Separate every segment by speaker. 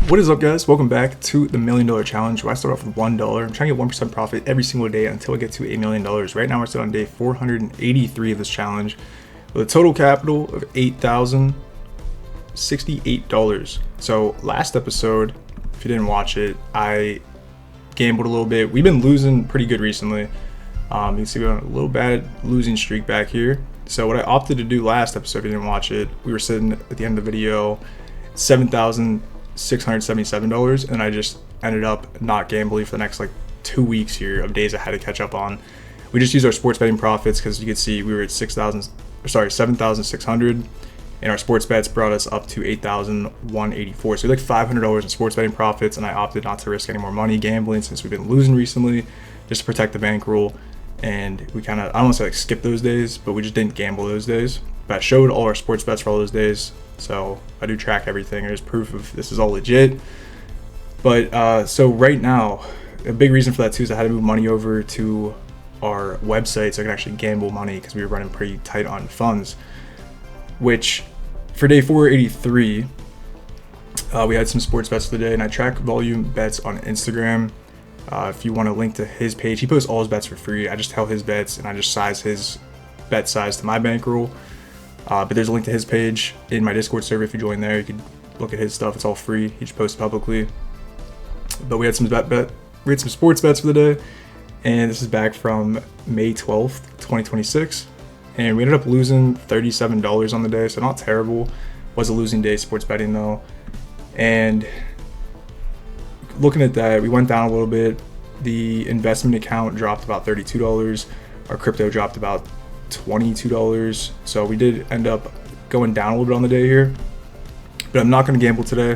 Speaker 1: What is up, guys? Welcome back to the $1 Million Challenge, where I start off with $1. I'm trying to get 1% profit every single day until I get to $1 million. Right now we're still on day 483 of this challenge with a total capital of $8,068. So last episode, if you didn't watch it, I gambled a little bit. We've been losing pretty good recently. You can see we're on a little bad losing streak back here. So what I opted to do last episode, if you didn't watch it, we were sitting at the end of the video, $7,677, and I just ended up not gambling for the next 2 weeks here of days I had to catch up on. We just used our sports betting profits because you can see we were at 7,600, and our sports bets brought us up to 8,184. So we $500 in sports betting profits, and I opted not to risk any more money gambling since we've been losing recently, just to protect the bankroll. And we kind of, I don't want to say skip those days, but we just didn't gamble those days. But I showed all our sports bets for all those days, so I do track everything. There's proof of this is all legit. But so right now, a big reason for that too is I had to move money over to our website so I can actually gamble money because we were running pretty tight on funds. Which for day 483, we had some sports bets today, and I track volume bets on Instagram. If you want to link to his page, he posts all his bets for free. I just tell his bets and I just size his bet size to my bankroll. But there's a link to his page in my Discord server. If you join there, you can look at his stuff. It's all free. He just posts publicly. But we had some sports bets for the day, and this is back from May 12th, 2026. And we ended up losing $37 on the day, so not terrible. Was a losing day sports betting though. And looking at that, we went down a little bit. The investment account dropped about $32. Our crypto dropped about $22. So we did end up going down a little bit on the day here. But I'm not going to gamble today.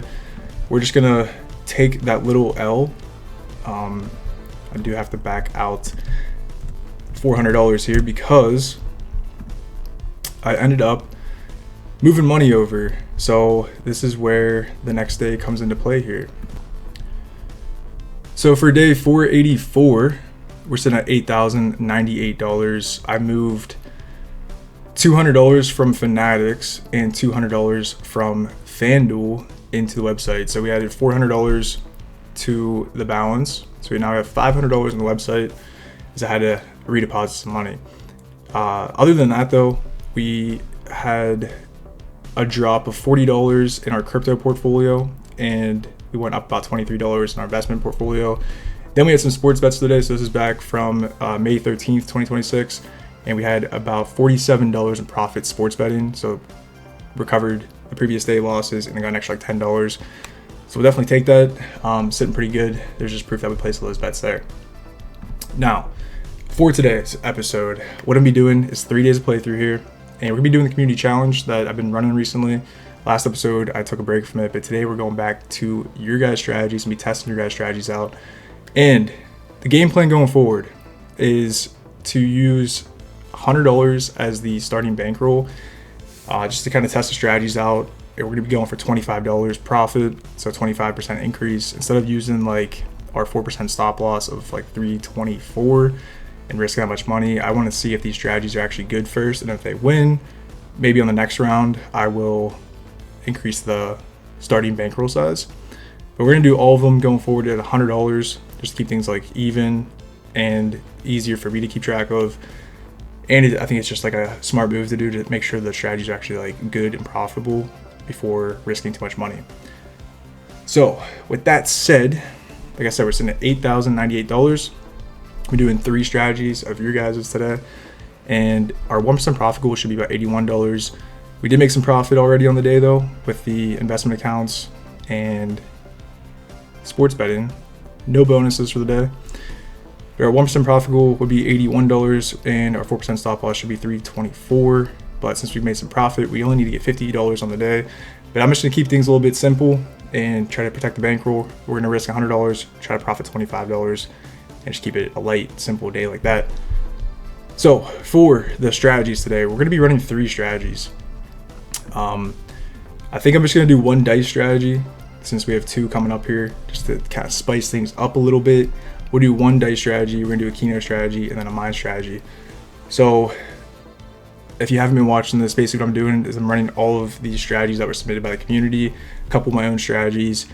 Speaker 1: We're just going to take that little L. I do have to back out $400 here because I ended up moving money over. So this is where the next day comes into play here. So for day 484, we're sitting at $8,098. I moved $200 from Fanatics and $200 from FanDuel into the website. So we added $400 to the balance. So we now have $500 on the website as I had to redeposit some money. Other than that though, we had a drop of $40 in our crypto portfolio, and we went up about $23 in our investment portfolio. Then we had some sports bets today. So this is back from May 13th, 2026. And we had about $47 in profit sports betting. So recovered the previous day losses and then got an extra $10. So we'll definitely take that. Sitting pretty good. There's just proof that we placed all those bets there. Now, for today's episode, what I'm gonna be doing is 3 days of playthrough here. And we're gonna be doing the community challenge that I've been running recently. Last episode, I took a break from it, but today we're going back to your guys' strategies and be testing your guys' strategies out. And the game plan going forward is to use $100 as the starting bankroll, just to kind of test the strategies out. And we're gonna be going for $25 profit, so 25% increase instead of using our 4% stop loss of 324 and risking that much money. I want to see if these strategies are actually good first, and if they win, maybe on the next round I will increase the starting bankroll size. But we're gonna do all of them going forward at $100 just to keep things even and easier for me to keep track of. And I think it's just a smart move to do to make sure the strategies are actually good and profitable before risking too much money. So with that said, like I said, we're sitting at $8,098. We're doing 3 strategies of your guys' today, and our 1% profit goal should be about $81. We did make some profit already on the day though with the investment accounts and sports betting. No bonuses for the day. Our 1% profit goal would be $81, and our 4% stop loss should be $324. But since we've made some profit, we only need to get $50 on the day. But I'm just gonna keep things a little bit simple and try to protect the bankroll. We're gonna risk $100, try to profit $25, and just keep it a light, simple day like that. So for the strategies today, we're gonna be running 3 strategies. I think I'm just gonna do 1 dice strategy since we have 2 coming up here, just to kind of spice things up a little bit. We'll do 1 dice strategy, we're gonna do a Keno strategy, and then a mind strategy. So if you haven't been watching this, basically what I'm doing is I'm running all of these strategies that were submitted by the community, a couple of my own strategies,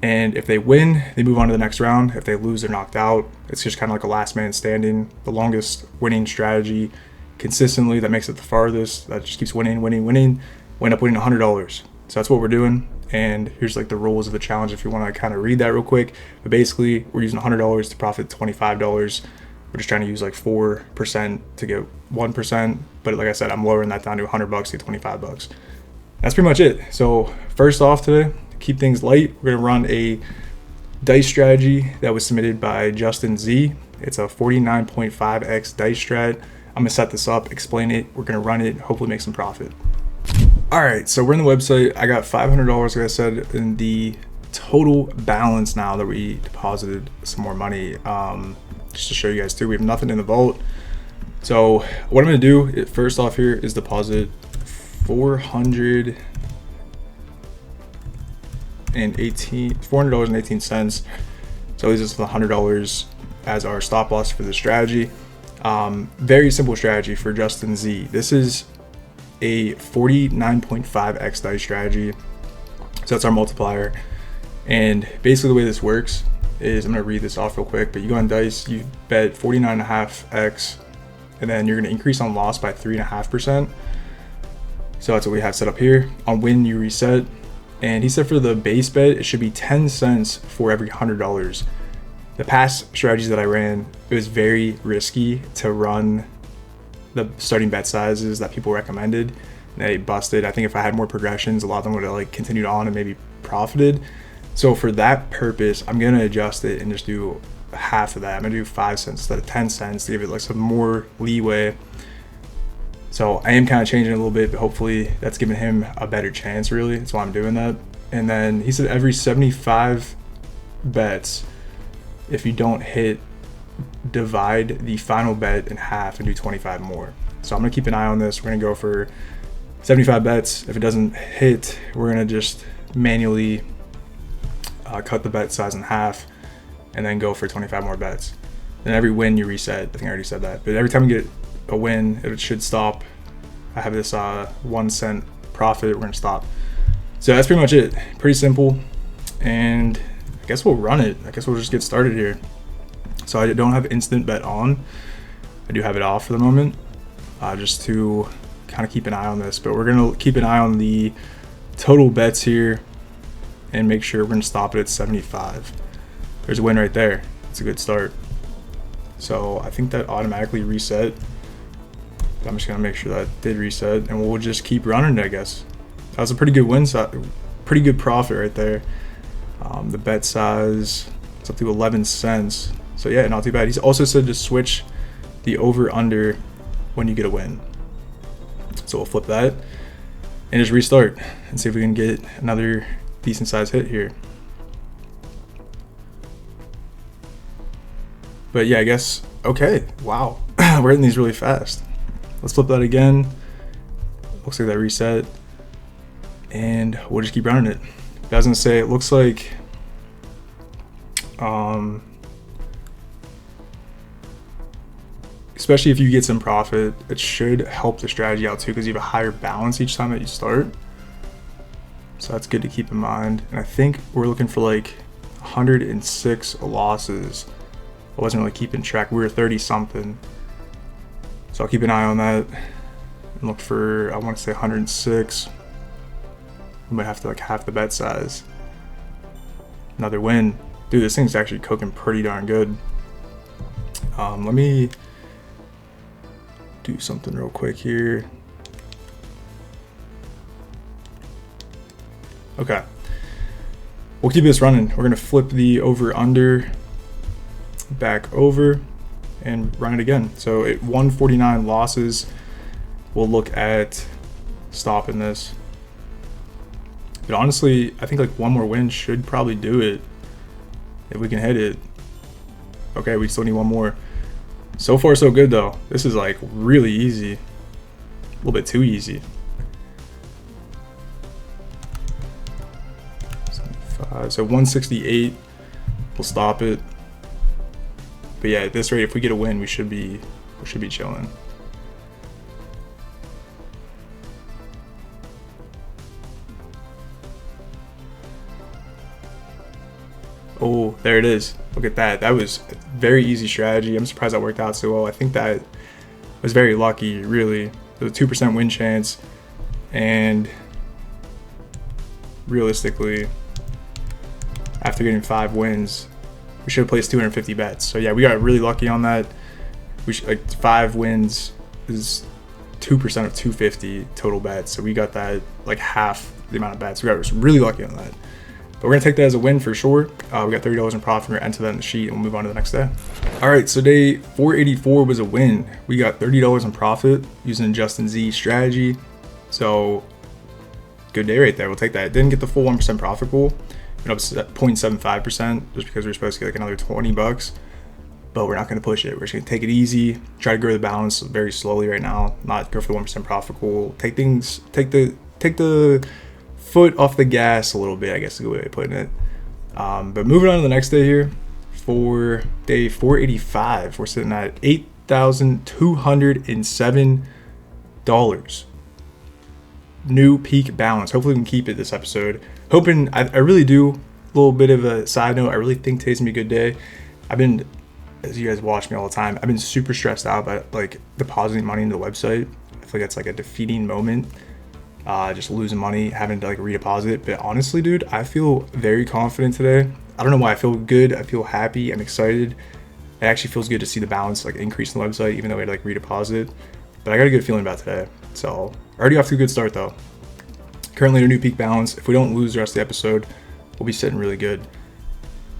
Speaker 1: And if they win, they move on to the next round. If they lose, they're knocked out. It's just kind of like a last man standing. The longest winning strategy consistently that makes it the farthest, that just keeps winning, wind up winning $100. So that's what we're doing. And here's like the rules of the challenge if you want to kind of read that real quick. But basically, we're using $100 to profit $25. We're just trying to use like 4% to get 1%. But like I said, I'm lowering that down to $100 to get $25. That's pretty much it. So first off today, keep things light, we're gonna run a dice strategy that was submitted by Justin Z. It's a 49.5x dice strat. I'm gonna set this up, explain it, we're gonna run it, hopefully make some profit. All right, so we're in the website. I got $500, like I said, in the total balance now that we deposited some more money. Just to show you guys too, we have nothing in the vault. So what I'm gonna do first off here is deposit $418. So this is the $100 as our stop loss for the strategy. Very simple strategy for Justin Z. This is a 49.5x dice strategy. So that's our multiplier. And basically the way this works is, I'm gonna read this off real quick, but you go on dice, you bet 49.5x, and then you're gonna increase on loss by 3.5%. So that's what we have set up here. On win, you reset. And he said for the base bet, it should be 10 cents for every $100. The past strategies that I ran, it was very risky to run the starting bet sizes that people recommended. They busted. I think if I had more progressions, a lot of them would have like continued on and maybe profited. So for that purpose, I'm gonna adjust it and just do half of that. I'm gonna do 5 cents instead of 10 cents to give it like some more leeway. So I am kind of changing it a little bit, but hopefully that's giving him a better chance, really. That's why I'm doing that. And then he said every 75 bets, if you don't hit, divide the final bet in half and do 25 more. So I'm gonna keep an eye on this. We're gonna go for 75 bets. If it doesn't hit, we're gonna just manually cut the bet size in half and then go for 25 more bets. And every win you reset. I think I already said that. But every time you get a win, it should stop. I have this 1 cent profit, we're gonna stop. So that's pretty much it. Pretty simple. And I guess we'll run it. I guess we'll just get started here. So I don't have instant bet on. I do have it off for the moment, just to kind of keep an eye on this. But we're gonna keep an eye on the total bets here and make sure we're gonna stop it at 75. There's a win right there. It's a good start. So I think that automatically reset. I'm just gonna make sure that did reset, and we'll just keep running it, I guess. That was a pretty good win, pretty good profit right there. The bet size, it's up to 11 cents. So yeah, not too bad. He's also said to switch the over under when you get a win. So we'll flip that and just restart and see if we can get another decent sized hit here. But yeah, I guess, okay, wow. We're hitting these really fast. Let's flip that again. Looks like that reset. And we'll just keep running it. I was gonna say, it looks like, especially if you get some profit, it should help the strategy out too, because you have a higher balance each time that you start. So that's good to keep in mind. And I think we're looking for like 106 losses. I wasn't really keeping track. We were 30 something. So I'll keep an eye on that and look for, I want to say 106. We might have to like half the bet size. Another win. Dude, this thing's actually cooking pretty darn good. Let me do something real quick here. Okay. We'll keep this running. We're gonna flip the over under back over and run it again. So at 149 losses, we'll look at stopping this. But honestly, I think like one more win should probably do it if we can hit it. Okay, we still need one more. So far so good though. This is like really easy. A little bit too easy. 75. So 168, we'll stop it. But yeah, at this rate, if we get a win, we should be chilling. Oh, there it is. Look at that. That was a very easy strategy. I'm surprised that worked out so well. I think that was very lucky, really. It was a 2% win chance, and realistically, after getting 5 wins, we should have placed 250 bets. So yeah, we got really lucky on that. We should, like, 5 wins is 2% of 250 total bets. So we got that like half the amount of bets. We got really lucky on that. But we're gonna take that as a win for sure. We got $30 in profit. We're gonna enter that in the sheet and we'll move on to the next day. All right, so day 484 was a win. We got $30 in profit using Justin Z strategy. So good day right there. We'll take that. Didn't get the full 1% profit pool. Went up 0.75% just because we were supposed to get like another $20. But we're not going to push it. We're just going to take it easy, try to grow the balance very slowly right now, not go for the 1% profit pool. Take the foot off the gas a little bit, I guess is a good way of putting it. But moving on to the next day here, for day 485, we're sitting at $8,207. New peak balance. Hopefully we can keep it this episode. Hoping, I really do. A little bit of a side note, I really think today's gonna be a good day. I've been, as you guys watch me all the time, I've been super stressed out by like depositing money into the website. I feel like that's like a defeating moment. Just losing money, having to like redeposit it. But honestly, dude, I feel very confident today. I don't know why. I feel good. I feel happy. I'm excited. It actually feels good to see the balance like increase in the website, even though we had to like redeposit. But I got a good feeling about today. So already off to a good start though. Currently at a new peak balance. If we don't lose the rest of the episode, we'll be sitting really good.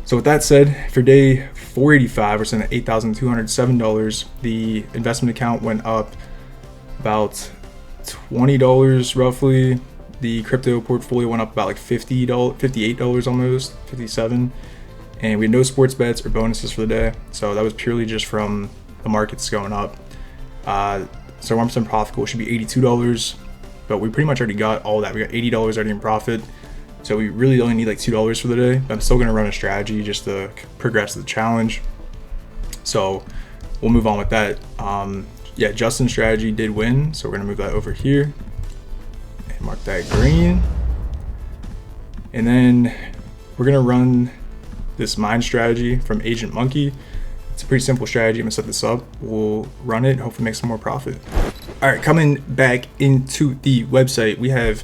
Speaker 1: So with that said, for day 485, we're sitting at $8,207. The investment account went up about $20 roughly. The crypto portfolio went up about like $58 almost, 57. And we had no sports bets or bonuses for the day. So that was purely just from the markets going up. So 1% profit goal should be $82, but we pretty much already got all that. We got $80 already in profit. So we really only need like $2 for the day. I'm still gonna run a strategy just to progress the challenge. So we'll move on with that. Yeah, Justin's strategy did win. So we're gonna move that over here and mark that green. And then we're gonna run this mine strategy from Agent Monkey. It's a pretty simple strategy. I'm gonna set this up. We'll run it, hopefully make some more profit. All right, coming back into the website, we have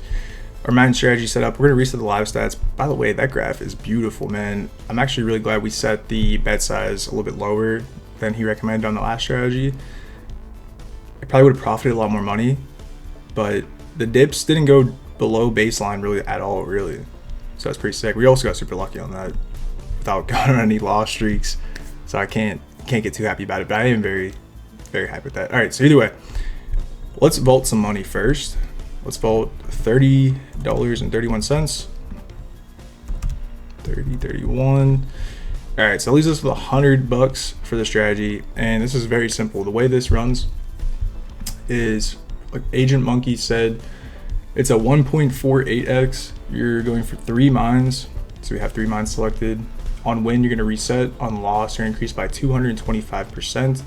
Speaker 1: our mine strategy set up. We're gonna reset the live stats. By the way, that graph is beautiful, man. I'm actually really glad we set the bet size a little bit lower than he recommended on the last strategy. I probably would have profited a lot more money, but the dips didn't go below baseline really at all, really. So that's pretty sick. We also got super lucky on that without going on any loss streaks. So I can't get too happy about it, but I am very, very happy with that. All right, so either way, let's vault some money first. Let's vault $30.31. 30.31. All right, so that leaves us with $100 for the strategy, and this is very simple. The way this runs is, like Agent Monkey said, it's a 1.48x. You're going for 3 mines, so we have 3 mines selected. On win, you're going to reset. On loss, you're increased by 225%.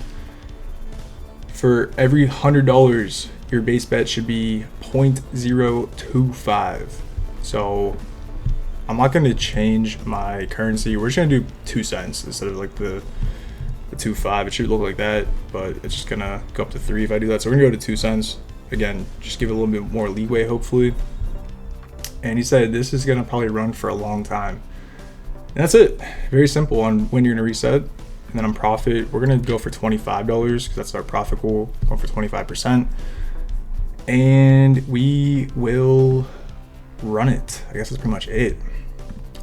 Speaker 1: For every $100, your base bet should be 0.025. So I'm not going to change my currency. We're just going to do 2 cents instead of like the 2.5. It should look like that, but it's just going to go up to 3 if I do that. So we're going to go to 2 cents. Again, just give it a little bit more leeway, hopefully. And he said this is going to probably run for a long time. And that's it. Very simple on when you're going to reset. And then on profit, we're going to go for $25 because that's our profit goal, going for 25%. And we will run it. I guess that's pretty much it.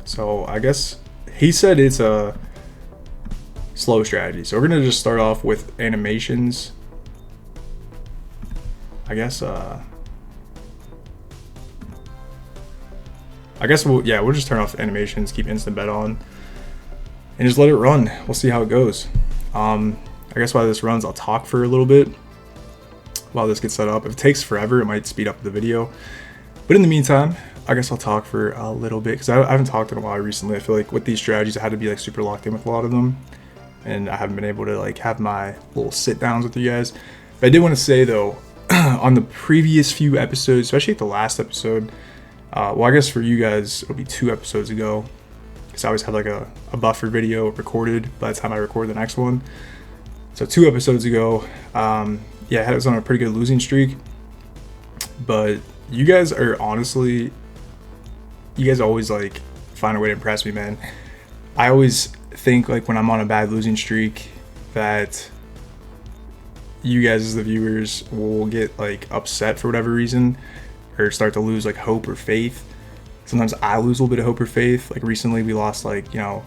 Speaker 1: So I guess he said it's a slow strategy. So we're going to just start off with animations. I guess we'll just turn off animations, keep instant bet on, and just let it run. We'll see how it goes. I guess while this runs, I'll talk for a little bit while this gets set up. If it takes forever, it might speed up the video. But in the meantime, I guess I'll talk for a little bit because I haven't talked in a while recently. I feel like with these strategies, I had to be like super locked in with a lot of them, and I haven't been able to like have my little sit downs with you guys. But I did want to say though, on the previous few episodes, especially at the last episode, well, I guess for you guys, it'll be 2 episodes ago. because I always have like a buffer video recorded by the time I record the next one. So 2 episodes ago, yeah, I was on a pretty good losing streak. But you guys are honestly, you guys always like find a way to impress me, man. I always think like when I'm on a bad losing streak that you guys as the viewers will get like upset for whatever reason or start to lose like hope or faith. Sometimes I lose a little bit of hope or faith. Like recently we lost like, you know,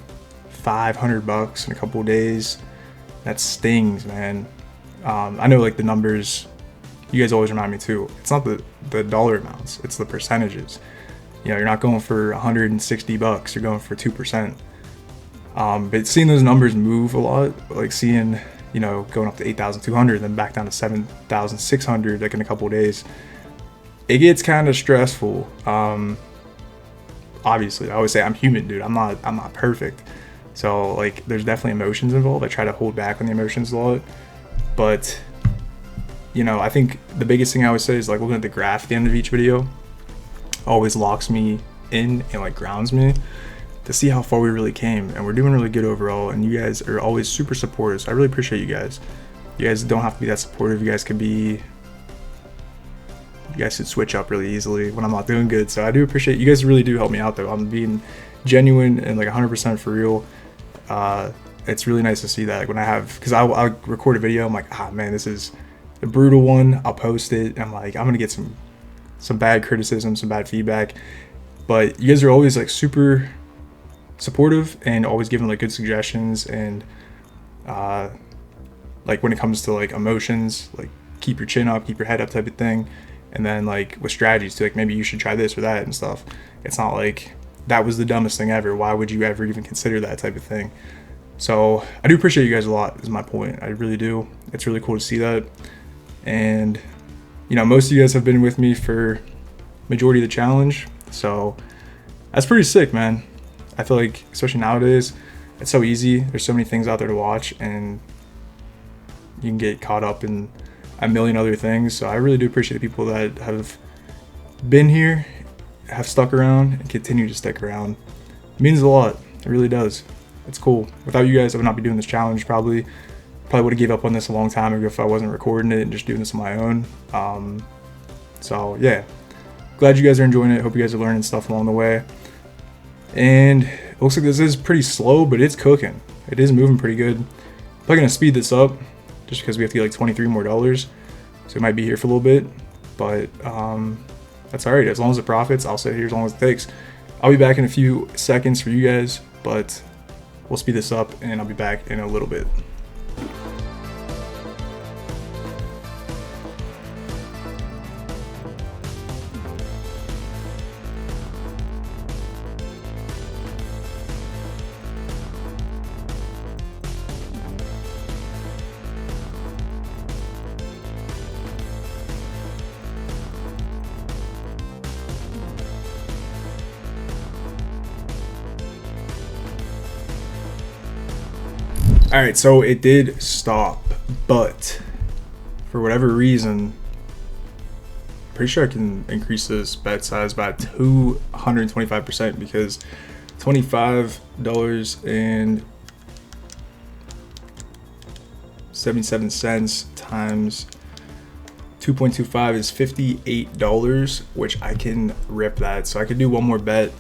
Speaker 1: $500 in a couple of days. That stings, man. I know like the numbers, you guys always remind me too. It's not the dollar amounts, it's the percentages. You know, you're not going for $160, you're going for 2%. But seeing those numbers move a lot, like seeing, you know, going up to 8,200, then back down to 7,600 like in a couple of days, it gets kind of stressful. Obviously, I always say I'm human, dude. I'm not perfect. So like, there's definitely emotions involved. I try to hold back on the emotions a lot, but you know, I think the biggest thing I always say is like looking at the graph at the end of each video always locks me in and like grounds me to see how far we really came, and we're doing really good overall, and you guys are always super supportive, so I really appreciate you guys. You guys don't have to be that supportive. You guys should switch up really easily when I'm not doing good, so I do appreciate you guys. Really do help me out though. I'm being genuine and like 100% for real. It's really nice to see that, like, when I have, because I'll record a video, I'm like, ah man, this is a brutal one, I'll post it, and I'm like, I'm gonna get some bad criticism, some bad feedback, but you guys are always like super supportive and always giving like good suggestions, and like when it comes to like emotions, like keep your chin up, keep your head up type of thing, and then like with strategies to like maybe you should try this or that and stuff. It's not like that was the dumbest thing ever, why would you ever even consider that type of thing. So I do appreciate you guys a lot, is my point. I really do. It's really cool to see that. And you know, most of you guys have been with me for majority of the challenge, so that's pretty sick, man. I feel like, especially nowadays, it's so easy. There's so many things out there to watch, and you can get caught up in a million other things. So I really do appreciate the people that have been here, have stuck around, and continue to stick around. It means a lot. It really does. It's cool. Without you guys, I would not be doing this challenge. Probably would have gave up on this a long time ago if I wasn't recording it and just doing this on my own. So yeah, glad you guys are enjoying it. Hope you guys are learning stuff along the way. And it looks like this is pretty slow, but it's cooking. It is moving pretty good. I'm probably gonna speed this up just because we have to get like $23 more, so we might be here for a little bit. But that's alright. As long as it profits, I'll sit here as long as it takes. I'll be back in a few seconds for you guys, but we'll speed this up and I'll be back in a little bit. All right, so it did stop, but for whatever reason, pretty sure I can increase this bet size by 225%, because $25.77 times 2.25 is $58, which I can rip that. So I could do one more bet,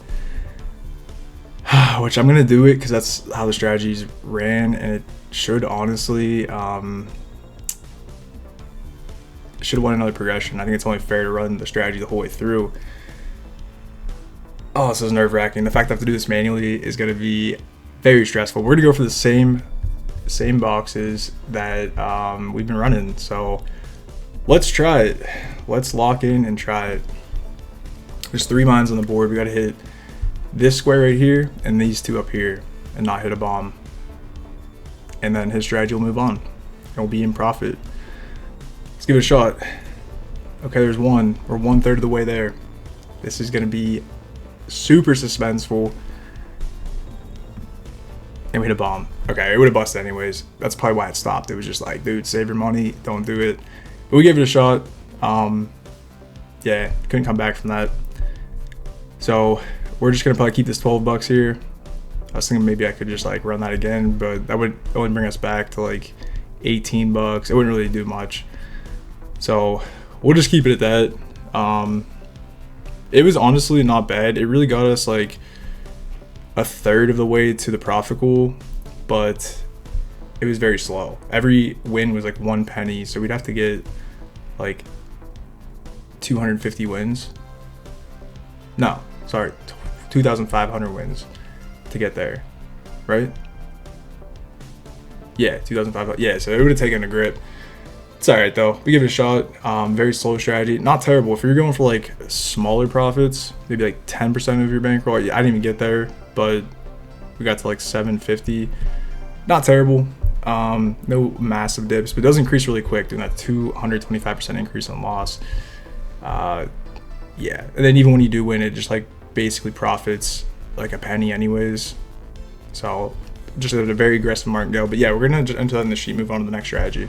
Speaker 1: which I'm gonna do it because that's how the strategies ran, and it should honestly should have won another progression. I think it's only fair to run the strategy the whole way through. Oh, this is nerve-wracking. The fact that I have to do this manually is gonna be very stressful. We're gonna go for the same boxes that we've been running, so let's try it. Let's lock in and try it. There's 3 mines on the board. We gotta hit this square right here and these 2 up here and not hit a bomb, and then his strategy will move on and we'll be in profit. Let's give it a shot. Okay, there's one. We're 1/3 of the way there. This is gonna be super suspenseful, and we hit a bomb. Okay, it would have busted anyways. That's probably why it stopped. It was just like, dude, save your money, don't do it. But we gave it a shot. Yeah, couldn't come back from that. So we're just gonna probably keep this $12 here. I was thinking maybe I could just like run that again, but that would only bring us back to like 18 bucks. It wouldn't really do much. So we'll just keep it at that. It was honestly not bad. It really got us like a third of the way to the profit goal, but it was very slow. Every win was like 1 penny, so we'd have to get like 250 wins. No, sorry, 2,500 wins to get there, right? Yeah, 2,500. Yeah, so it would have taken a grip. It's all right though. We give it a shot. Very slow strategy. Not terrible. If you're going for like smaller profits, maybe like 10% of your bankroll. I didn't even get there, but we got to like 750. Not terrible. No massive dips, but it does increase really quick, doing that 225% increase on loss. Yeah, and then even when you do win, it just like basically profits like a penny anyways. So just a very aggressive martingale. But yeah, we're gonna just enter that in the sheet, move on to the next strategy.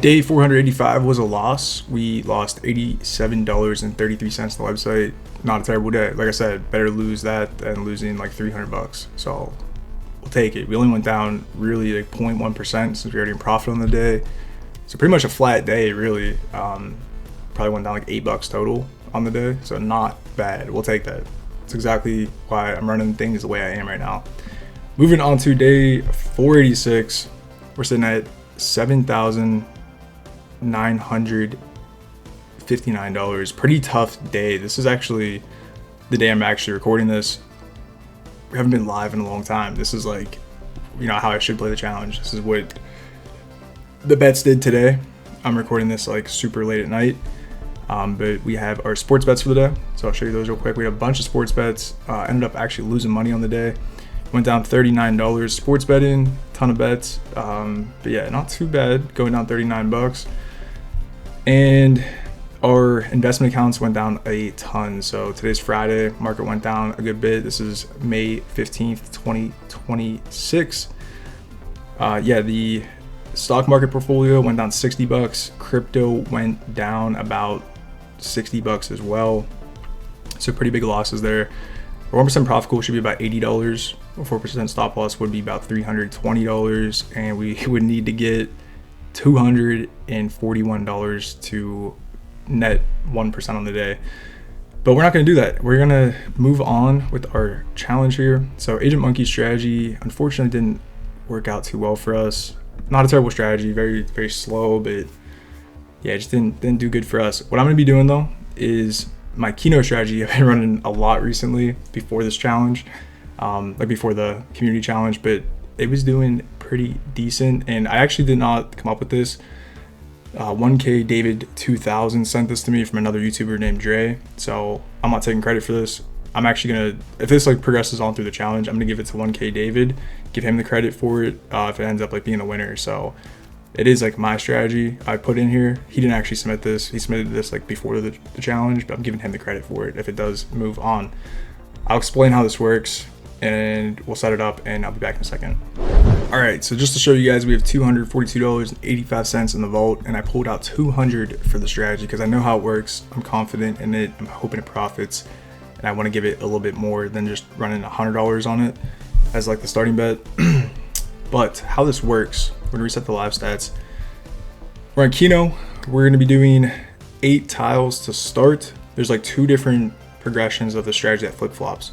Speaker 1: Day 485 was a loss. We lost $87.33 on the website. Not a terrible day. Like I said, better lose that than losing like 300 bucks. So we'll take it. We only went down really like 0.1% since we already in profit on the day. So pretty much a flat day, really. Probably went down like $8 total on the day. So not bad. We'll take that. That's exactly why I'm running things the way I am right now. Moving on to day 486, we're sitting at $7,959. Pretty tough day. This is actually the day I'm actually recording this. We haven't been live in a long time. This is like, you know, how I should play the challenge. This is what the bets did today. I'm recording this like super late at night. But we have our sports bets for the day. So I'll show you those real quick. We had a bunch of sports bets. Ended up actually losing money on the day. Went down $39 sports betting, ton of bets. But yeah, not too bad, going down 39 bucks. And our investment accounts went down a ton. So today's Friday, market went down a good bit. This is May 15th, 2026. Yeah, the stock market portfolio went down 60 bucks. Crypto went down about 60 bucks as well. So pretty big losses there. Our 1% profit goal should be about $80. 4% stop loss would be about $320, and we would need to get $241 to net 1% on the day. But we're not going to do that. We're going to move on with our challenge here. So Agent Monkey's strategy unfortunately didn't work out too well for us. Not a terrible strategy, very, very slow, but yeah, it just didn't do good for us. What I'm going to be doing though is my Keno strategy. I've been running a lot recently before this challenge, like before the community challenge, but it was doing pretty decent. And I actually did not come up with this. 1K David 2000 sent this to me from another YouTuber named Dre. So I'm not taking credit for this. I'm actually gonna, if this like progresses on through the challenge, I'm gonna give it to 1K David, give him the credit for it if it ends up like being the winner. So it is like my strategy I put in here. He didn't actually submit this. He submitted this like before the challenge, but I'm giving him the credit for it if it does move on. I'll explain how this works and we'll set it up and I'll be back in a second. All right, so just to show you guys, we have $242.85 in the vault, and I pulled out 200 for the strategy because I know how it works. I'm confident in it. I'm hoping it profits, and I want to give it a little bit more than just running $100 on it as like the starting bet. But how this works, we're gonna reset the live stats. We're on Keno. We're gonna be doing 8 tiles to start. There's like 2 different progressions of the strategy that flip-flops,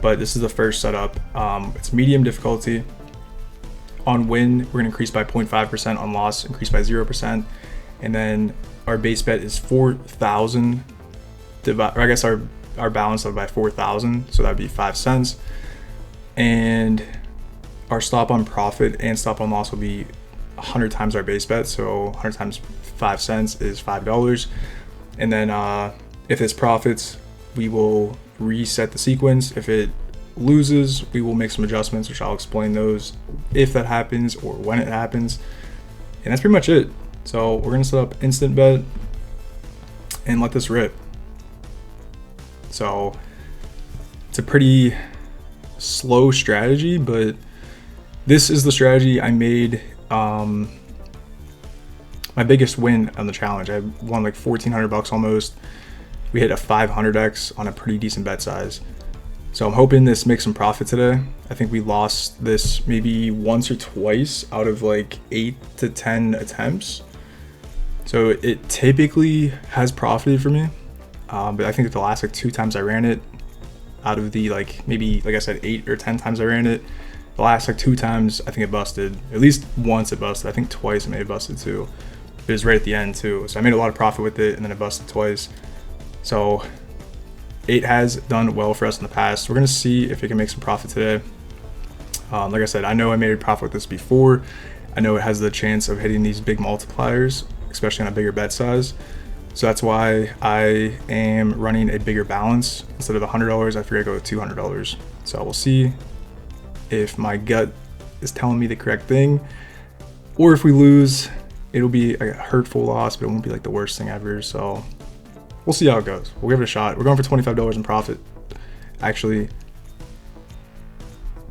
Speaker 1: but this is the first setup. It's medium difficulty. On win, we're gonna increase by 0.5%. On loss, increase by 0%. And then our base bet is 4,000. I guess our balance of by 4,000, so that'd be 5 cents. And our stop on profit and stop on loss will be 100 times our base bet. So 100 times 5 cents is $5. And then if this profits, we will reset the sequence. If it loses, we will make some adjustments, which I'll explain those if that happens or when it happens. And that's pretty much it. So we're gonna set up instant bet and let this rip. So it's a pretty slow strategy, but this is the strategy I made my biggest win on the challenge. I won like 1,400 bucks almost. We hit a 500x on a pretty decent bet size. So I'm hoping this makes some profit today. I think we lost this maybe once or twice out of like 8 to 10 attempts. So it typically has profited for me. But I think that the last like 2 times I ran it, out of the like maybe like I said 8 or 10 times I ran it, the last like 2 times I think it busted. At least once it busted. I think twice it may have busted too. But it was right at the end too. So I made a lot of profit with it and then it busted twice. So it has done well for us in the past. We're gonna see if it can make some profit today. Like I said, I know I made a profit with this before. I know it has the chance of hitting these big multipliers, especially on a bigger bet size. So that's why I am running a bigger balance. Instead of $100, I figured I'd go with $200. So we'll see if my gut is telling me the correct thing, or if we lose, it'll be a hurtful loss, but it won't be like the worst thing ever. So we'll see how it goes. We'll give it a shot. We're going for $25 in profit. Actually,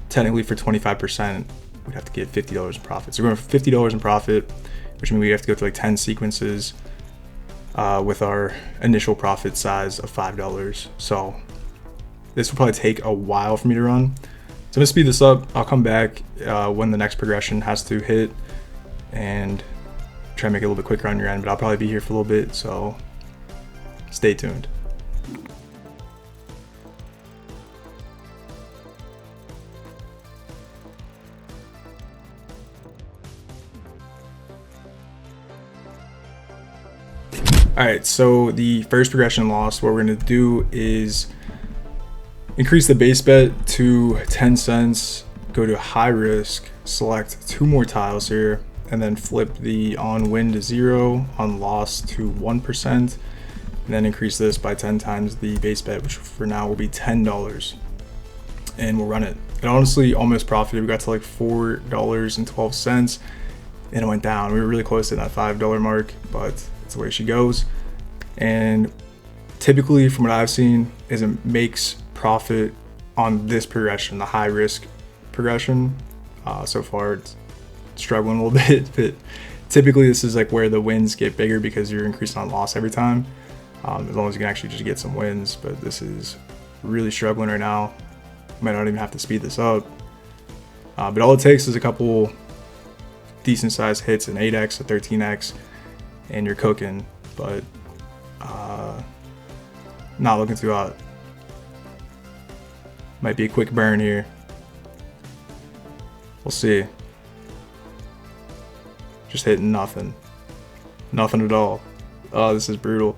Speaker 1: technically for 25%, we'd have to get $50 in profit. So we're going for $50 in profit, which means we have to go through like 10 sequences with our initial profit size of $5. So this will probably take a while for me to run. So I'm gonna speed this up. I'll come back when the next progression has to hit and try to make it a little bit quicker on your end, but I'll probably be here for a little bit, so stay tuned. All right, so the first progression loss, what we're gonna do is increase the base bet to 10 cents, go to high risk, select 2 more tiles here, and then flip the on win to 0, on loss to 1%, and then increase this by 10 times the base bet, which for now will be $10. And we'll run it. It honestly almost profited. We got to like $4.12, and it went down. We were really close to that $5 mark, but that's the way she goes. And typically, from what I've seen, is it makes profit on this progression, the high risk progression. So far it's struggling a little bit, but typically this is like where the wins get bigger because you're increasing on loss every time, as long as you can actually just get some wins. But this is really struggling right now. Might not even have to speed this up, but all it takes is a couple decent sized hits, an 8x, a 13x, and you're cooking. But not looking too hot. Might be a quick burn here. We'll see. Just hitting nothing. Nothing at all. Oh, this is brutal.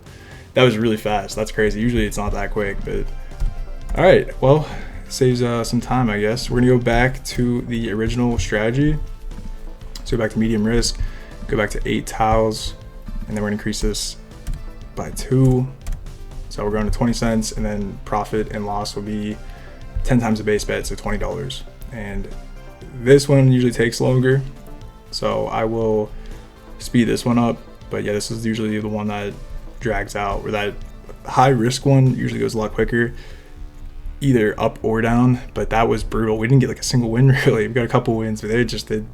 Speaker 1: That was really fast. That's crazy. Usually it's not that quick, but all right. Well, saves some time, I guess. We're gonna go back to the original strategy. So go back to medium risk, go back to 8 tiles, and then we're gonna increase this by 2. So we're going to 20 cents, and then profit and loss will be 10 times the base bet, so $20. And this one usually takes longer, so I will speed this one up. But yeah, this is usually the one that drags out, where that high risk one usually goes a lot quicker, either up or down. But that was brutal. We didn't get like a single win really. We got a couple wins, but they just did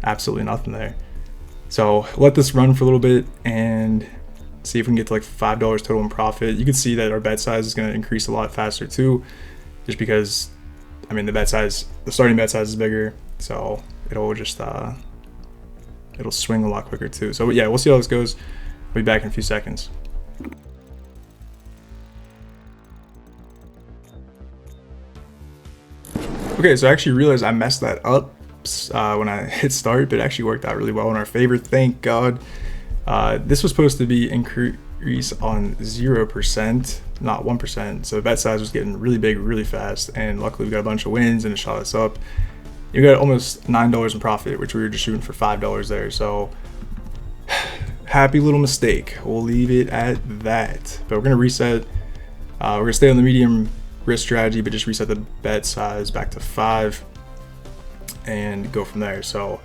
Speaker 1: absolutely nothing there. So let this run for a little bit and see if we can get to like $5 total in profit. You can see that our bet size is going to increase a lot faster too, just because, I mean, the starting bet size is bigger, so it'll just it'll swing a lot quicker too. So yeah, we'll see how this goes. I'll be back in a few seconds. Okay, so I actually realized I messed that up when I hit start, but it actually worked out really well in our favor, thank God. This was supposed to be increase on 0%, not 1%. So the bet size was getting really big really fast, and luckily we got a bunch of wins and it shot us up. You got almost $9 in profit, which we were just shooting for $5 there. So happy little mistake. We'll leave it at that. But we're gonna reset. We're gonna stay on the medium risk strategy, but just reset the bet size back to 5 and go from there. So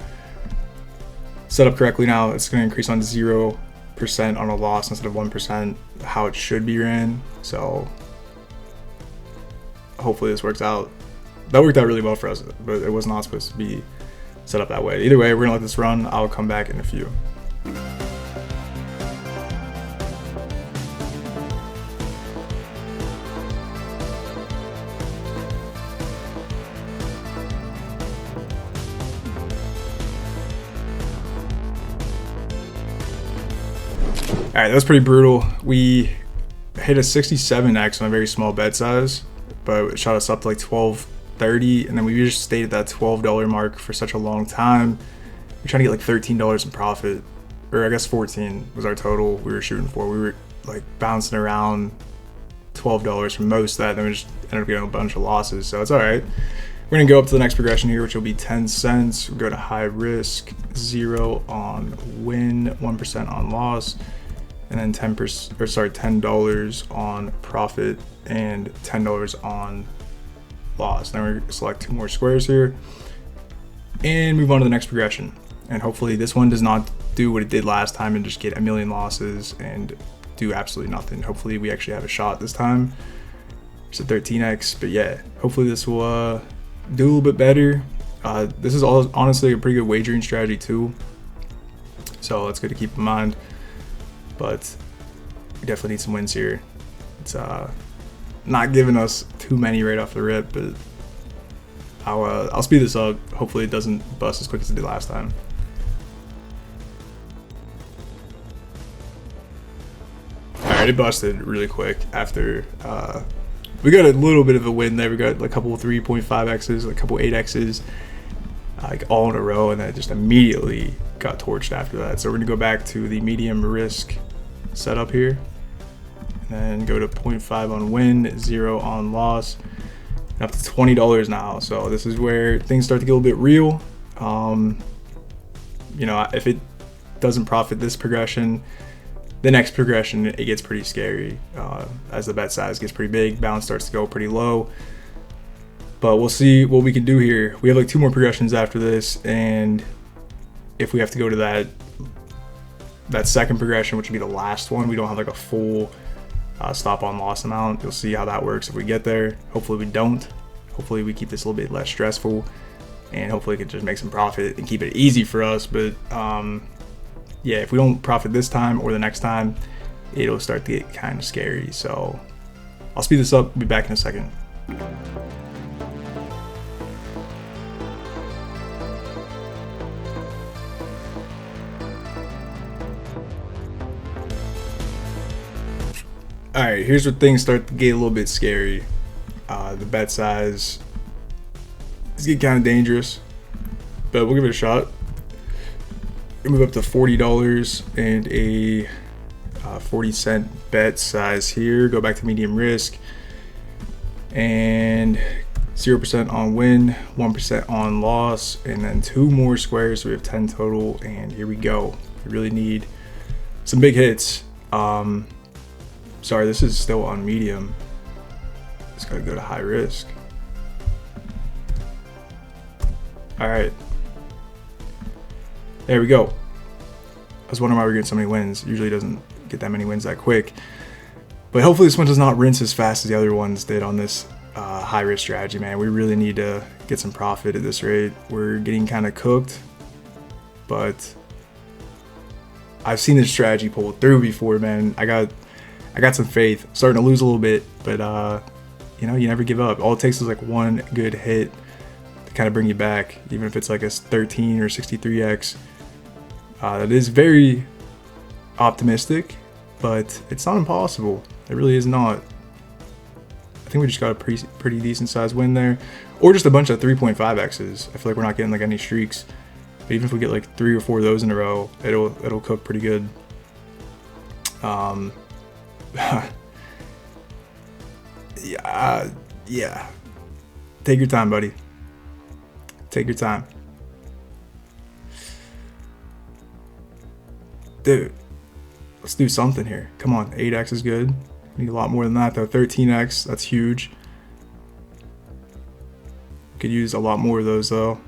Speaker 1: set up correctly now, it's going to increase on 0% on a loss instead of 1%, how it should be ran. So hopefully this works out. That worked out really well for us, but it was not supposed to be set up that way. Either way, we're gonna let this run. I'll come back in a few. All right, that was pretty brutal. We hit a 67x on a very small bet size, but it shot us up to like 12.30, and then we just stayed at that $12 mark for such a long time. We're trying to get like $13 in profit, or I guess 14 was our total we were shooting for. We were like bouncing around $12 for most of that, then we just ended up getting a bunch of losses, so it's all right. We're gonna go up to the next progression here, which will be 10 cents. We'll go to high risk, 0 on win, 1% on loss, and then $10 on profit and $10 on loss. Then we're gonna select 2 more squares here and move on to the next progression. And hopefully this one does not do what it did last time and just get a million losses and do absolutely nothing. Hopefully we actually have a shot this time. It's a 13x, but yeah, hopefully this will do a little bit better. This is honestly a pretty good wagering strategy too, so that's good to keep in mind. But we definitely need some wins here. It's not giving us too many right off the rip, but I'll speed this up. Hopefully it doesn't bust as quick as it did last time. Alright, it busted really quick after we got a little bit of a win there. We got like a couple 3.5x's, a couple 8x's, like all in a row, and then it just immediately got torched after that. So we're gonna go back to the medium risk setup here, and then go to 0.5 on win, 0 on loss, and up to $20 now. So this is where things start to get a little bit real. You know, if it doesn't profit this progression, the next progression, it gets pretty scary as the bet size gets pretty big, balance starts to go pretty low. But we'll see what we can do here. We have like 2 more progressions after this, and if we have to go to that second progression, which would be the last one, we don't have like a full stop on loss amount. You'll see how that works if we get there. Hopefully we don't. Hopefully we keep this a little bit less stressful, and hopefully we can just make some profit and keep it easy for us. But yeah, if we don't profit this time or the next time, it'll start to get kind of scary. So I'll speed this up. We'll be back in a second. All right, here's where things start to get a little bit scary. The bet size is getting kind of dangerous, but we'll give it a shot. Move up to $40 and a 40-cent bet size here. Go back to medium risk and 0% on win, 1% on loss, and then 2 more squares. So we have 10 total, and here we go. We really need some big hits. Sorry, this is still on medium. It's gotta go to high risk. All right. There we go. I was wondering why we're getting so many wins. Usually it doesn't get that many wins that quick. But hopefully this one does not rinse as fast as the other ones did on this high risk strategy, man. We really need to get some profit at this rate. We're getting kind of cooked, but I've seen this strategy pull through before, man. I got some faith. Starting to lose a little bit, but you know, you never give up. All it takes is like one good hit to kind of bring you back, even if it's like a 13 or 63x. That is very optimistic, but it's not impossible. It really is not. I think we just got a pretty decent sized win there, or just a bunch of 3.5x's. I feel like we're not getting like any streaks, but even if we get like 3 or 4 of those in a row, it'll cook pretty good. Yeah. Take your time, buddy. Take your time. Dude, let's do something here. Come on, 8x is good. We need a lot more than that though. 13x, that's huge. Could use a lot more of those though.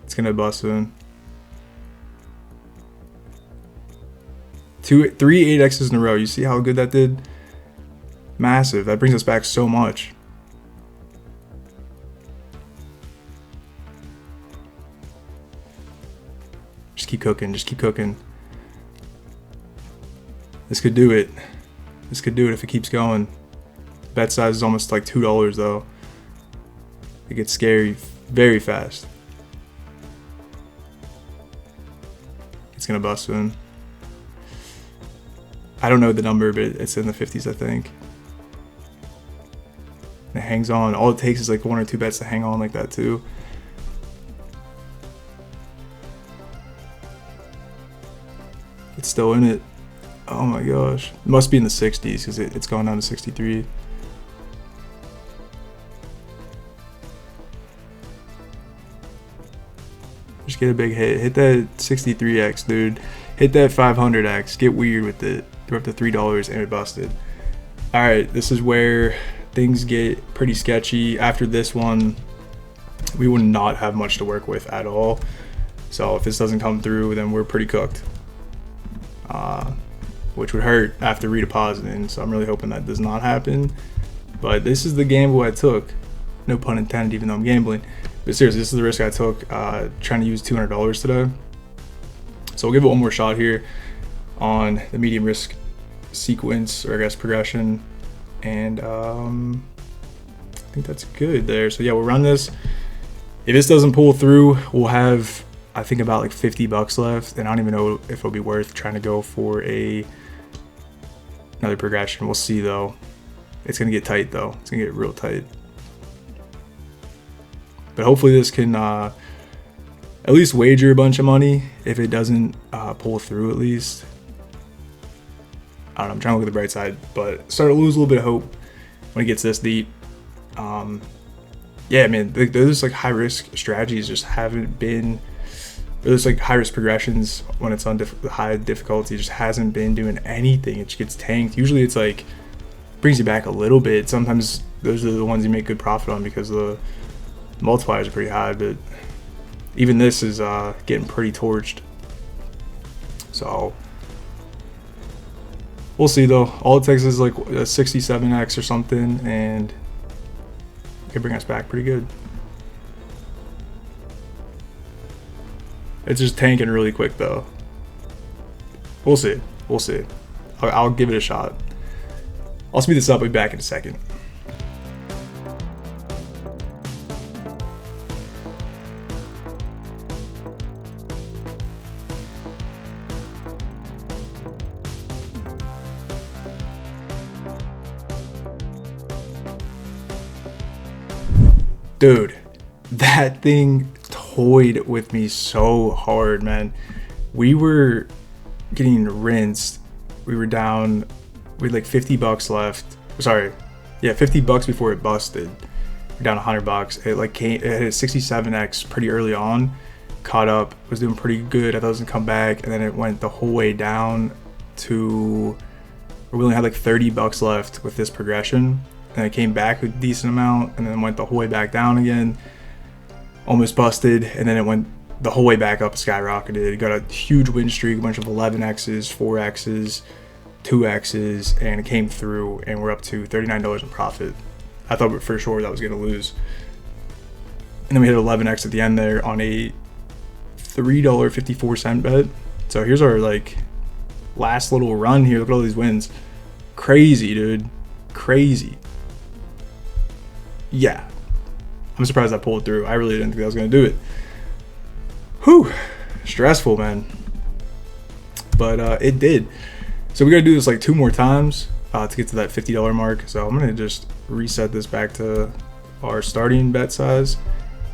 Speaker 1: It's gonna bust soon. 3 8x's in a row. You see how good that did? Massive. That brings us back so much. Just keep cooking. Just keep cooking. This could do it. This could do it if it keeps going. Bet size is almost like $2 though. It gets scary very fast. It's gonna bust soon. I don't know the number, but it's in the 50s, I think. And it hangs on. All it takes is like 1 or 2 bets to hang on like that too. It's still in it. Oh my gosh. It must be in the 60s because it's gone down to 63. Just get a big hit. Hit that 63x, dude. Hit that 500x. Get weird with it. You're up to $3 and it busted. Alright, this is where things get pretty sketchy. After this one, we would not have much to work with at all. So if this doesn't come through, then we're pretty cooked. Which would hurt after redepositing. So I'm really hoping that does not happen. But this is the gamble I took. No pun intended, even though I'm gambling. But seriously, this is the risk I took trying to use $200 today. So we'll give it one more shot here on the medium risk sequence, or I guess progression. And I think that's good there. So yeah, we'll run this. If this doesn't pull through, we'll have, I think, about like $50 left. And I don't even know if it'll be worth trying to go for another progression. We'll see though. It's gonna get tight though. It's gonna get real tight. But hopefully this can at least wager a bunch of money if it doesn't pull through at least. I don't know, I'm trying to look at the bright side, but starting to lose a little bit of hope when it gets this deep. Yeah, man, those like high risk strategies just haven't been, those like high risk progressions when it's on high difficulty just hasn't been doing anything. It just gets tanked. Usually it's like brings you back a little bit. Sometimes those are the ones you make good profit on because the multipliers are pretty high, but even this is getting pretty torched. So we'll see though. All it takes is like a 67x or something, and it can bring us back pretty good. It's just tanking really quick though. We'll see. We'll see. I'll give it a shot. I'll speed this up. I'll be back in a second. Dude, that thing toyed with me so hard, man. We were getting rinsed. We were down, we had like $50 left. Sorry, yeah, $50 before it busted. We're down $100. It like came, it had a 67x pretty early on. Caught up, was doing pretty good. I thought it was gonna come back, and then it went the whole way down to, we only had like $30 left with this progression. And it came back a decent amount, and then went the whole way back down again. Almost busted, and then it went the whole way back up, skyrocketed. It got a huge win streak, a bunch of 11x's, 4x's, 2x's, and it came through, and we're up to $39 in profit. I thought for sure that was going to lose. And then we hit 11x at the end there on a $3.54 bet. So here's our like last little run here. Look at all these wins. Crazy, dude. Crazy. Yeah, I'm surprised I pulled through. I really didn't think I was gonna do it. Whew, stressful, man. But it did. So we gotta do this like 2 more times to get to that $50 mark. So I'm gonna just reset this back to our starting bet size,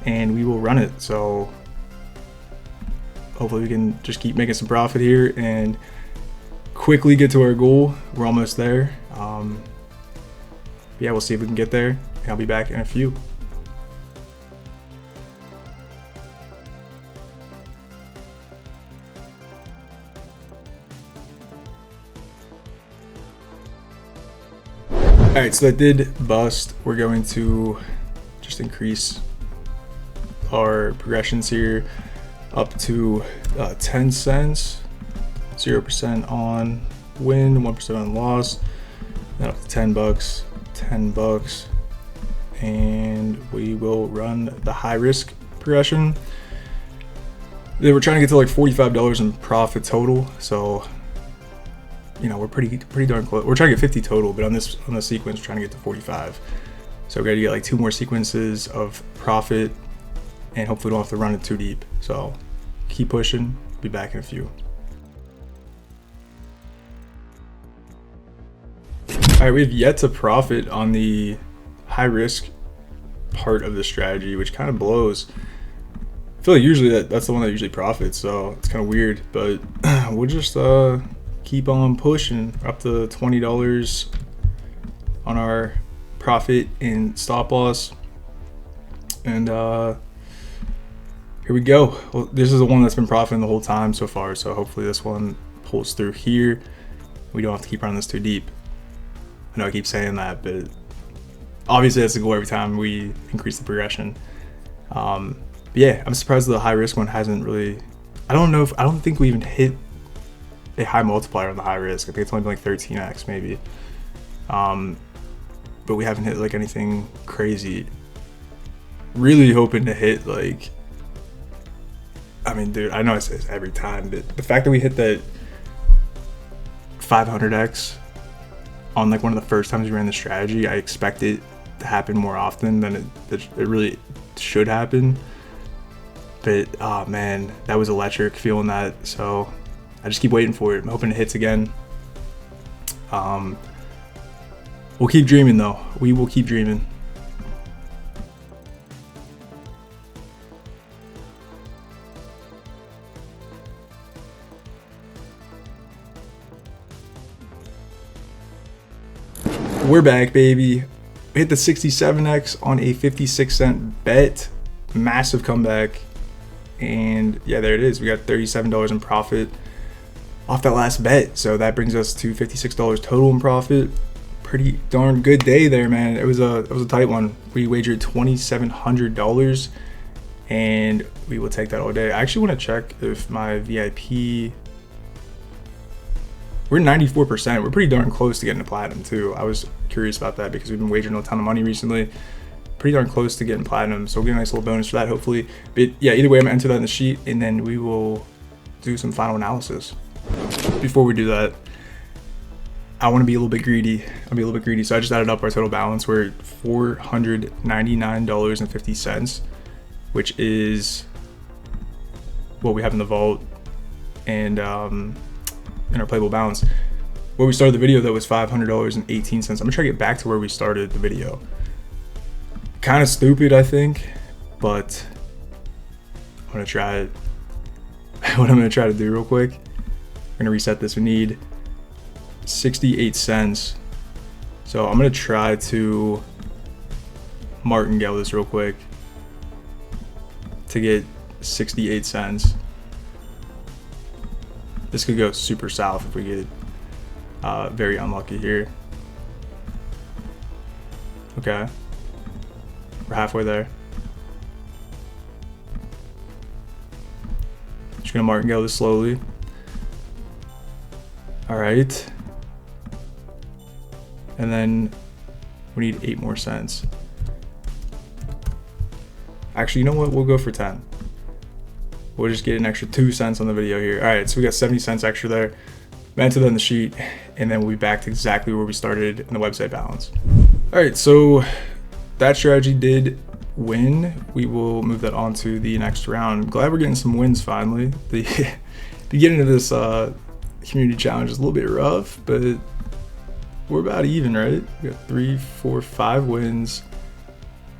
Speaker 1: and we will run it. So hopefully we can just keep making some profit here and quickly get to our goal. We're almost there. Yeah, we'll see if we can get there. I'll be back in a few. Alright, so that did bust. We're going to just increase our progressions here up to 10 cents, 0% on win, 1% on loss, then up to $10, $10. And we will run the high risk progression. They were trying to get to like $45 in profit total, so you know we're pretty darn close. We're trying to get 50 total, but on this sequence we're trying to get to 45. So we got to get like 2 more sequences of profit, and hopefully we don't have to run it too deep. So keep pushing. Be back in a few. All right, we've yet to profit on the high risk part of the strategy, which kind of blows. I feel like usually that's the one that usually profits, so it's kind of weird, but we'll just keep on pushing. We're up to $20 on our profit and stop loss, and here we go. Well, this is the one that's been profiting the whole time so far, so hopefully this one pulls through here. We don't have to keep running this too deep. I know I keep saying that, but obviously that's the goal every time we increase the progression. But yeah, I'm surprised the high risk one hasn't really. I don't think we even hit a high multiplier on the high risk. I think it's only been like 13x maybe. But we haven't hit like anything crazy. Really hoping to hit like. I mean, dude, I know I say this every time, but the fact that we hit that 500x on like one of the first times we ran the strategy, I expect it to happen more often than it really should happen. But oh man, that was electric feeling that. So I just keep waiting for it. I'm hoping it hits again. We'll keep dreaming though. We will keep dreaming. We're back, baby. We hit the 67x on a 56-cent bet. Massive comeback. And yeah, there it is. We got $37 in profit off that last bet. So that brings us to $56 total in profit. Pretty darn good day there, man. It was a tight one. We wagered $2,700 and we will take that all day. I actually want to check if my VIP. We're 94%. We're pretty darn close to getting to platinum too. I was curious about that because we've been wagering a ton of money recently. Pretty darn close to getting platinum, so we'll get a nice little bonus for that hopefully. But yeah, either way, I'm gonna enter that in the sheet and then we will do some final analysis. Before we do that, I want to be a little bit greedy. So I just added up our total balance. We're at $499.50, which is what we have in the vault and in our playable balance. Where we started the video though was $500.18. I'm gonna try to get back to where we started the video. Kind of stupid, I think, but I'm gonna try it. What I'm gonna try to do real quick, we're gonna reset this. We need 68 cents. So I'm gonna try to martingale this real quick to get 68 cents. This could go super south if we get very unlucky here. Okay, we're halfway there. Just gonna martingale this slowly. All right, and then we need 8 more cents. Actually, you know what? We'll go for 10. We'll just get an extra 2 cents on the video here. All right, so we got 70 cents extra there. Enter that in the sheet, and then we'll be back to exactly where we started in the website balance. All right, so that strategy did win. We will move that on to the next round. Glad we're getting some wins finally. The beginning of this community challenge is a little bit rough, but we're about even, right? We got 3, 4, 5 wins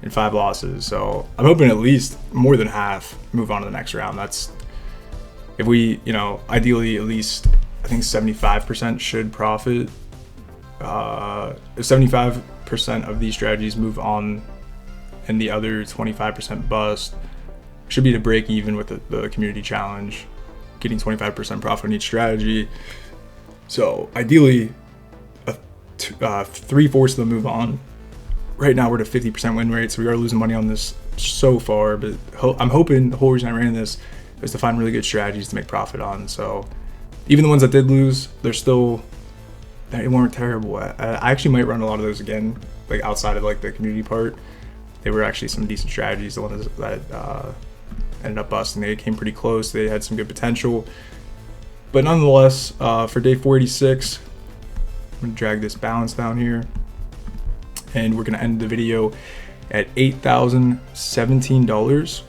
Speaker 1: and 5 losses. So I'm hoping at least more than half move on to the next round. That's if we, ideally at least I think 75% should profit. If 75% of these strategies move on and the other 25% bust, should be to break even with the community challenge, getting 25% profit on each strategy. So ideally, 3/4 of them move on. Right now we're at a 50% win rate, so we are losing money on this so far, but I'm hoping the whole reason I ran this is to find really good strategies to make profit on. So even the ones that did lose, they weren't terrible. I actually might run a lot of those again, like outside of like the community part. They were actually some decent strategies. The ones that ended up busting, they came pretty close. They had some good potential, but nonetheless, for day 486, I'm gonna drag this balance down here, and we're gonna end the video at $8,017.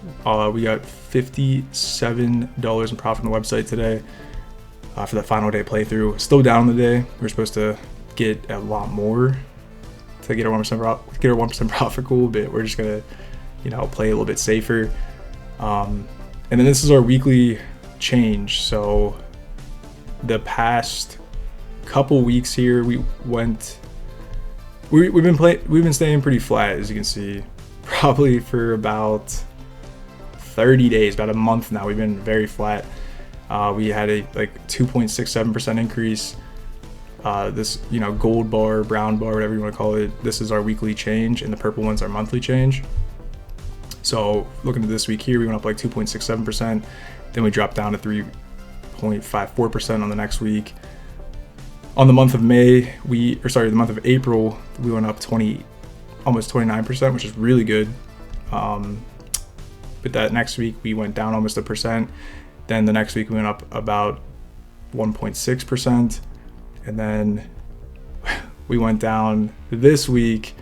Speaker 1: We got $57 in profit on the website today for that final day playthrough. Still down on the day. We're supposed to get a lot more to get our 1% profit goal, but we're just gonna, play a little bit safer. And then this is our weekly change. So the past couple weeks here, we've been staying pretty flat, as you can see, probably for about 30 days, about a month now. We've been very flat. We had a 2.67% increase. This, gold bar, brown bar, whatever you want to call it, this is our weekly change, and the purple one's our monthly change. So looking at this week here, we went up 2.67%, then we dropped down to 3.54% on the next week. On the month of the month of April, we went up almost 29%, which is really good. But that next week we went down almost 1%. Then the next week we went up about 1.6%, and then we went down this week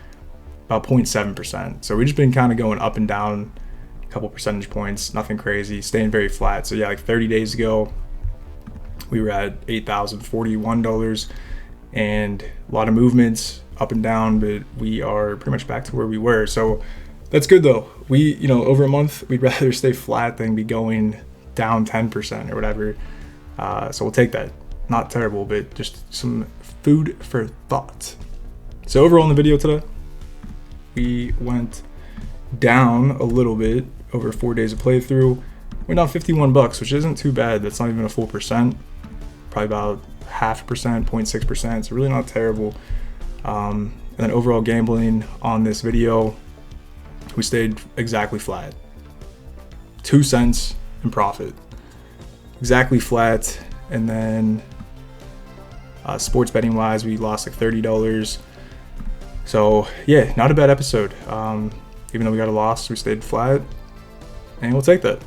Speaker 1: about 0.7%. So we've just been kind of going up and down a couple percentage points, nothing crazy, staying very flat. So yeah, 30 days ago we were at $8,041, and a lot of movements up and down, but we are pretty much back to where we were. So that's good though. We, over a month, we'd rather stay flat than be going down 10% or whatever. So we'll take that. Not terrible, but just some food for thought. So overall in the video today, we went down a little bit over 4 days of playthrough. We're down $51, which isn't too bad. That's not even a full percent. Probably about 0.5%, 0.6%. It's really not terrible. And then overall gambling on this video, we stayed exactly flat. 2 cents in profit. Exactly flat. And then sports betting wise, we lost $30. So yeah, not a bad episode. Even though we got a loss, we stayed flat, and we'll take that.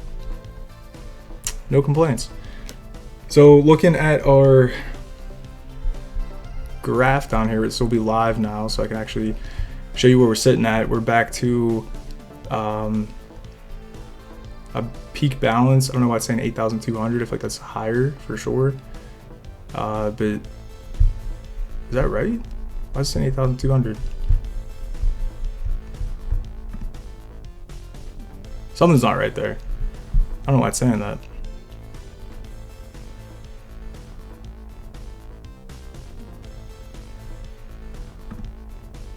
Speaker 1: No complaints. So looking at our graph down here, this will be live now, so I can actually show you where we're sitting at. We're back to a peak balance. I don't know why it's saying 8,200. I feel like that's higher for sure. But is that right? Why is it saying 8,200? Something's not right there. I don't know why it's saying that.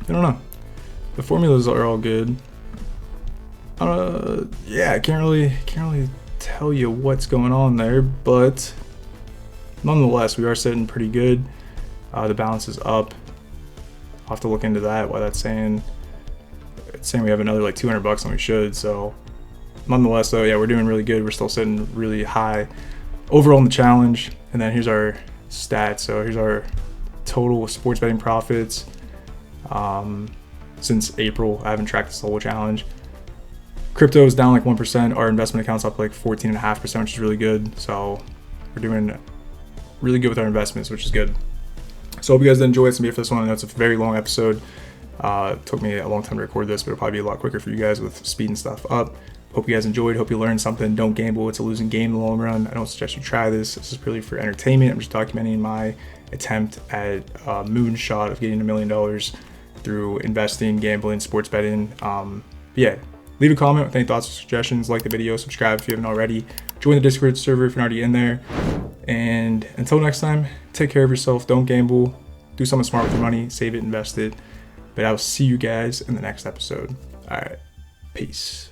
Speaker 1: I don't know. The formulas are all good. Yeah, I can't really tell you what's going on there, but nonetheless, we are sitting pretty good. The balance is up. I'll have to look into that. Why that's saying it's saying we have another $200 than we should. So nonetheless, though, yeah, we're doing really good. We're still sitting really high overall in the challenge. And then here's our stats. So here's our total sports betting profits since April. I haven't tracked this whole challenge. Crypto is down 1%. Our investment account's up 14.5%, which is really good. So we're doing really good with our investments, which is good. So hope you guys did enjoy it. It's gonna be it for this one. I know it's a very long episode. It took me a long time to record this, but it'll probably be a lot quicker for you guys with speeding stuff up. Hope you guys enjoyed. Hope you learned something. Don't gamble. It's a losing game in the long run. I don't suggest you try this. This is purely for entertainment. I'm just documenting my attempt at a moonshot of getting $1 million through investing, gambling, sports betting. Yeah, leave a comment with any thoughts or suggestions. Like the video, subscribe if you haven't already. Join the Discord server if you're not already in there. And until next time, take care of yourself. Don't gamble. Do something smart with your money. Save it, invest it. But I will see you guys in the next episode. All right, peace.